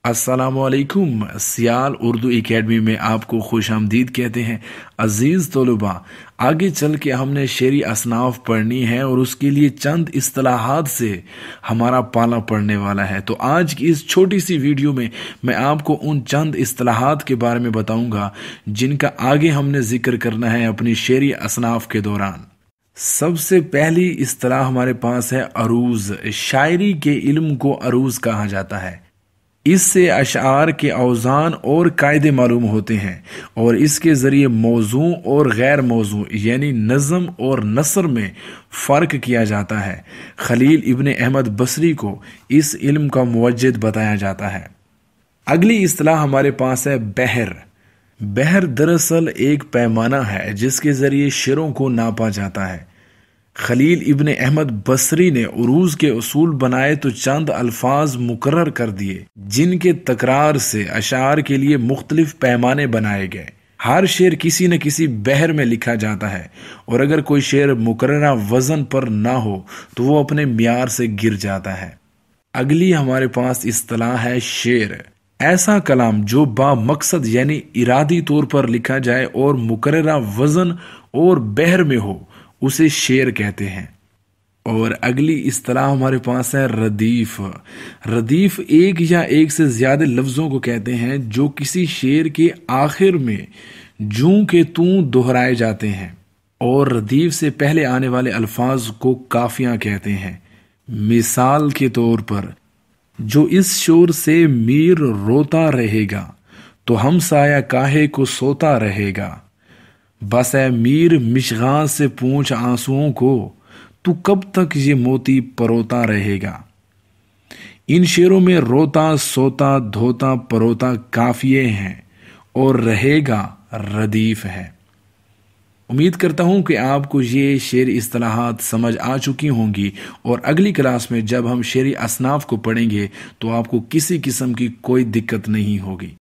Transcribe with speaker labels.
Speaker 1: अस्सलामुअलैकुम। सियाल उर्दू एकेडमी में आपको खुश आमदीद कहते हैं। अजीज तलबा, आगे चल के हमने शेरी असनाफ पढ़नी है और उसके लिए चंद इस्तिलाहात से हमारा पाला पड़ने वाला है। तो आज की इस छोटी सी वीडियो में मैं आपको उन चंद इस्तिलाहात के बारे में बताऊंगा जिनका आगे हमने जिक्र करना है अपनी शेरी असनाफ के दौरान। सबसे पहली इस्तिलाह हमारे पास है अरूज। शायरी के इल्म को अरूज कहा जाता है। इससे अशार के औज़ान और कायदे मालूम होते हैं और इसके ज़रिए मौजू और गैर मौजू यानी नज़म और नसर में फ़र्क किया जाता है। खलील इब्न अहमद बसरी को इस इल्म का मुवज्जिद बताया जाता है। अगली इस्तिलाह हमारे पास है बहर। बहर दरअसल एक पैमाना है जिसके ज़रिए शेरों को नापा जाता है। खलील इब्न अहमद बसरी ने उरूज के उसूल बनाए तो चंद अल्फाज मुकर्रर कर दिए जिनके तकरार से अशार के लिए मुख्तलिफ पैमाने बनाए गए। हर शेर किसी न किसी बहर में लिखा जाता है और अगर कोई शेर मुकर्ररा वजन पर ना हो तो वो अपने मियार से गिर जाता है। अगली हमारे पास इस्तिलाह है शेर। ऐसा कलाम जो बा मकसद यानी इरादी तौर पर लिखा जाए और मुकर्ररा वजन और बहर में हो उसे शेर कहते हैं। और अगली इस्तिलाह हमारे पास है रदीफ। रदीफ एक या एक से ज्यादा लफ्जों को कहते हैं जो किसी शेर के आखिर में जूं के तू दोहराए जाते हैं और रदीफ से पहले आने वाले अल्फाज को काफियां कहते हैं। मिसाल के तौर पर, जो इस शोर से मीर रोता रहेगा तो हमसाया काहे को सोता रहेगा। बस है मीर मिशगां से पूछ आंसुओं को, तू कब तक ये मोती परोता रहेगा। इन शेरों में रोता, सोता, धोता, परोता काफिये हैं और रहेगा रदीफ है। उम्मीद करता हूं कि आपको ये शेरी इस्तिलाहात समझ आ चुकी होंगी और अगली क्लास में जब हम शेरी असनाफ को पढ़ेंगे तो आपको किसी किस्म की कोई दिक्कत नहीं होगी।